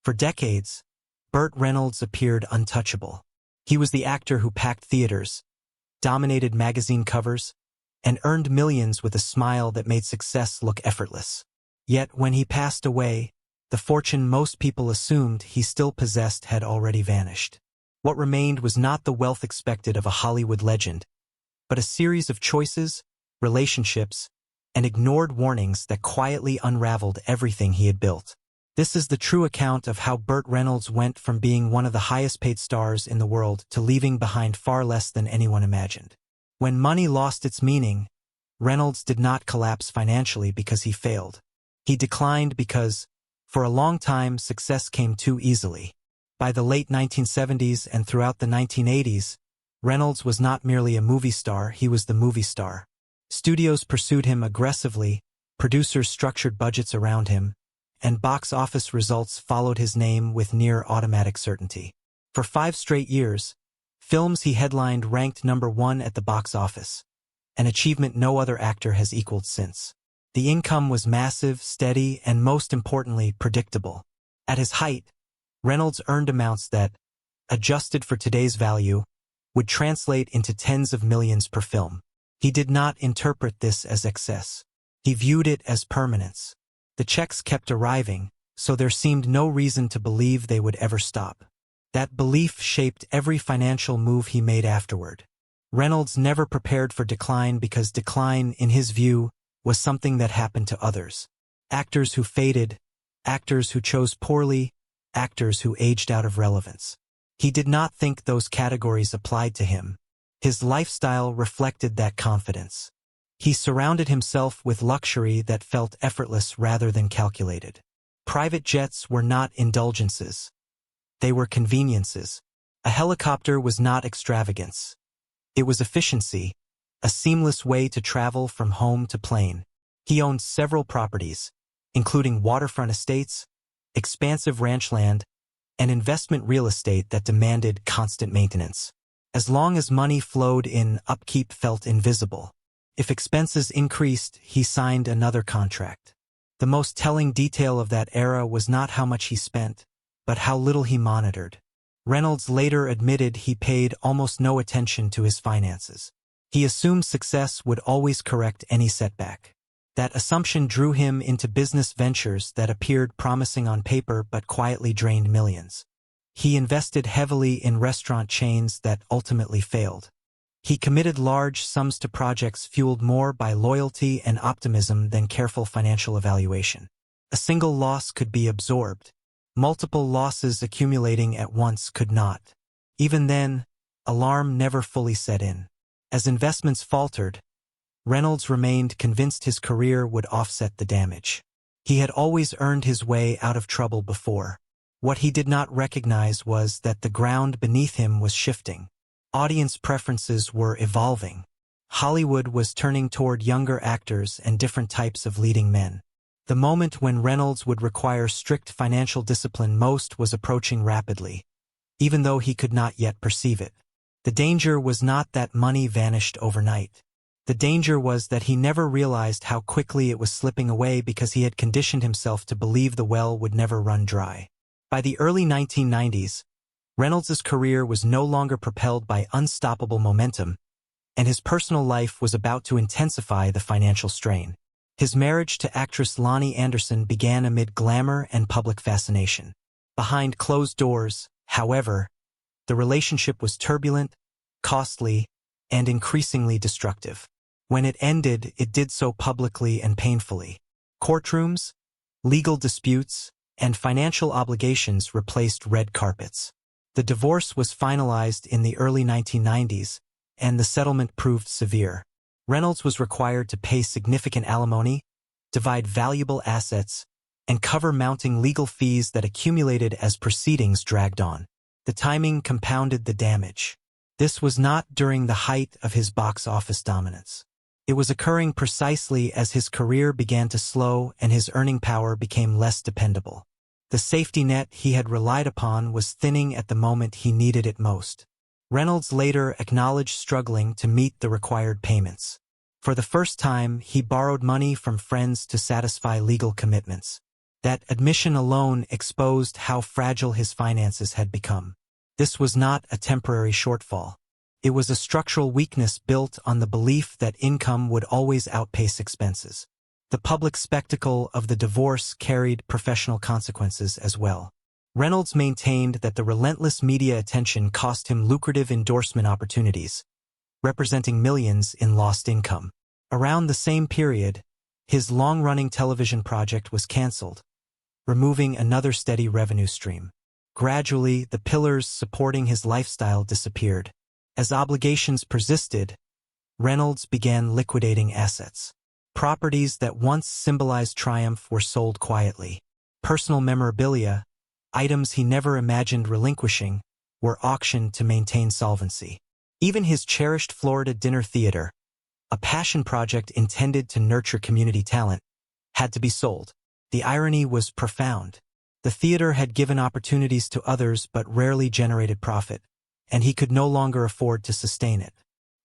For decades, Burt Reynolds appeared untouchable. He was the actor who packed theaters, dominated magazine covers, and earned millions with a smile that made success look effortless. Yet when he passed away, the fortune most people assumed he still possessed had already vanished. What remained was not the wealth expected of a Hollywood legend, but a series of choices, relationships, and ignored warnings that quietly unraveled everything he had built. This is the true account of how Burt Reynolds went from being one of the highest-paid stars in the world to leaving behind far less than anyone imagined. When money lost its meaning, Reynolds did not collapse financially because he failed. He declined because, for a long time, success came too easily. By the late 1970s and throughout the 1980s, Reynolds was not merely a movie star, he was the movie star. Studios pursued him aggressively, producers structured budgets around him, and box office results followed his name with near automatic certainty. For 5 straight years, films he headlined ranked #1 at the box office, an achievement no other actor has equaled since. The income was massive, steady, and most importantly, predictable. At his height, Reynolds earned amounts that, adjusted for today's value, would translate into tens of millions per film. He did not interpret this as excess. He viewed it as permanence. The checks kept arriving, so there seemed no reason to believe they would ever stop. That belief shaped every financial move he made afterward. Reynolds never prepared for decline because decline, in his view, was something that happened to others. Actors who faded, actors who chose poorly, actors who aged out of relevance. He did not think those categories applied to him. His lifestyle reflected that confidence. He surrounded himself with luxury that felt effortless rather than calculated. Private jets were not indulgences. They were conveniences. A helicopter was not extravagance. It was efficiency, a seamless way to travel from home to plane. He owned several properties, including waterfront estates, expansive ranch land, and investment real estate that demanded constant maintenance. As long as money flowed in, upkeep felt invisible. If expenses increased, he signed another contract. The most telling detail of that era was not how much he spent, but how little he monitored. Reynolds later admitted he paid almost no attention to his finances. He assumed success would always correct any setback. That assumption drew him into business ventures that appeared promising on paper but quietly drained millions. He invested heavily in restaurant chains that ultimately failed. He committed large sums to projects fueled more by loyalty and optimism than careful financial evaluation. A single loss could be absorbed. Multiple losses accumulating at once could not. Even then, alarm never fully set in. As investments faltered, Reynolds remained convinced his career would offset the damage. He had always earned his way out of trouble before. What he did not recognize was that the ground beneath him was shifting. Audience preferences were evolving. Hollywood was turning toward younger actors and different types of leading men. The moment when Reynolds would require strict financial discipline most was approaching rapidly, even though he could not yet perceive it. The danger was not that money vanished overnight. The danger was that he never realized how quickly it was slipping away because he had conditioned himself to believe the well would never run dry. By the early 1990s, Reynolds' career was no longer propelled by unstoppable momentum, and his personal life was about to intensify the financial strain. His marriage to actress Lonnie Anderson began amid glamour and public fascination. Behind closed doors, however, the relationship was turbulent, costly, and increasingly destructive. When it ended, it did so publicly and painfully. Courtrooms, legal disputes, and financial obligations replaced red carpets. The divorce was finalized in the early 1990s, and the settlement proved severe. Reynolds was required to pay significant alimony, divide valuable assets, and cover mounting legal fees that accumulated as proceedings dragged on. The timing compounded the damage. This was not during the height of his box office dominance. It was occurring precisely as his career began to slow and his earning power became less dependable. The safety net he had relied upon was thinning at the moment he needed it most. Reynolds later acknowledged struggling to meet the required payments. For the first time, he borrowed money from friends to satisfy legal commitments. That admission alone exposed how fragile his finances had become. This was not a temporary shortfall. It was a structural weakness built on the belief that income would always outpace expenses. The public spectacle of the divorce carried professional consequences as well. Reynolds maintained that the relentless media attention cost him lucrative endorsement opportunities, representing millions in lost income. Around the same period, his long-running television project was canceled, removing another steady revenue stream. Gradually, the pillars supporting his lifestyle disappeared. As obligations persisted, Reynolds began liquidating assets. Properties that once symbolized triumph were sold quietly. Personal memorabilia, items he never imagined relinquishing, were auctioned to maintain solvency. Even his cherished Florida dinner theater, a passion project intended to nurture community talent, had to be sold. The irony was profound. The theater had given opportunities to others but rarely generated profit, and he could no longer afford to sustain it.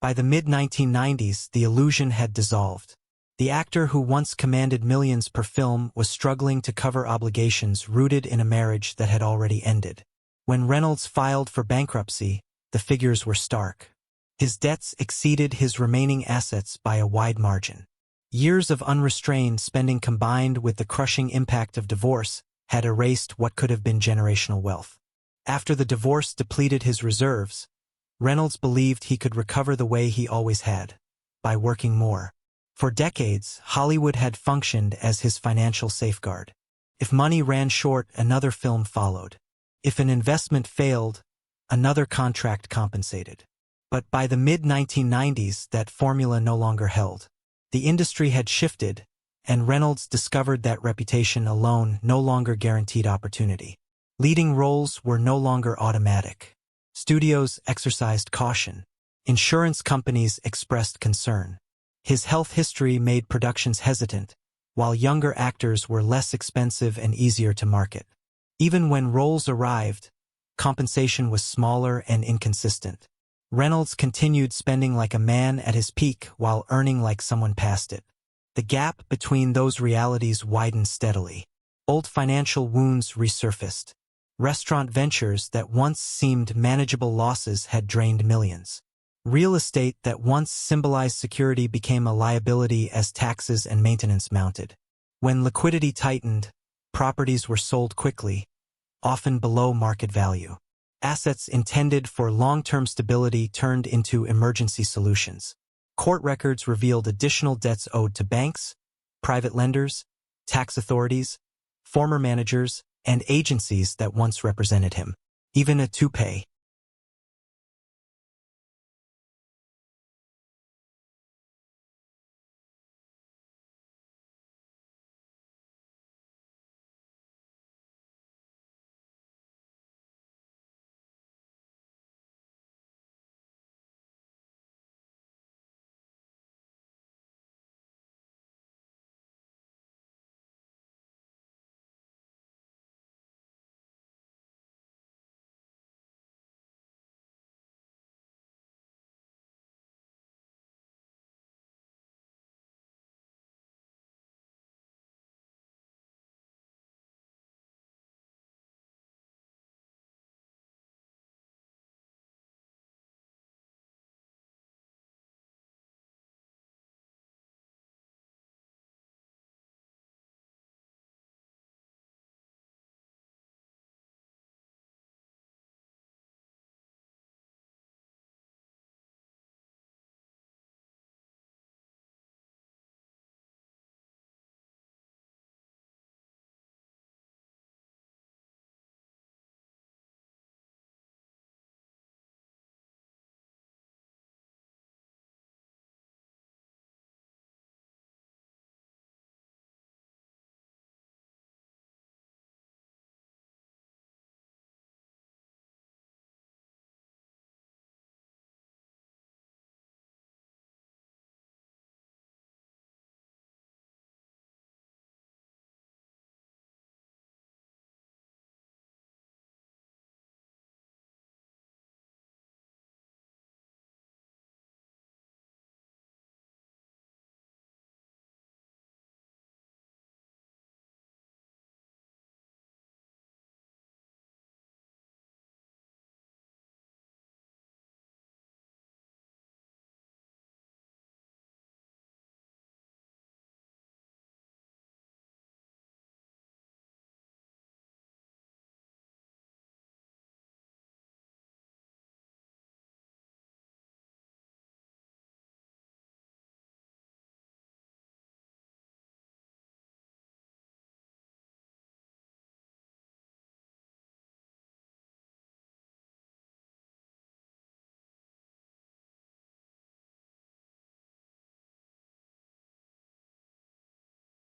By the mid-1990s, the illusion had dissolved. The actor who once commanded millions per film was struggling to cover obligations rooted in a marriage that had already ended. When Reynolds filed for bankruptcy, the figures were stark. His debts exceeded his remaining assets by a wide margin. Years of unrestrained spending combined with the crushing impact of divorce had erased what could have been generational wealth. After the divorce depleted his reserves, Reynolds believed he could recover the way he always had, by working more. For decades, Hollywood had functioned as his financial safeguard. If money ran short, another film followed. If an investment failed, another contract compensated. But by the mid-1990s, that formula no longer held. The industry had shifted, and Reynolds discovered that reputation alone no longer guaranteed opportunity. Leading roles were no longer automatic. Studios exercised caution. Insurance companies expressed concern. His health history made productions hesitant, while younger actors were less expensive and easier to market. Even when roles arrived, compensation was smaller and inconsistent. Reynolds continued spending like a man at his peak while earning like someone past it. The gap between those realities widened steadily. Old financial wounds resurfaced. Restaurant ventures that once seemed manageable losses had drained millions. Real estate that once symbolized security became a liability as taxes and maintenance mounted. When liquidity tightened, properties were sold quickly, often below market value. Assets intended for long-term stability turned into emergency solutions. Court records revealed additional debts owed to banks, private lenders, tax authorities, former managers, and agencies that once represented him. Even a toupee,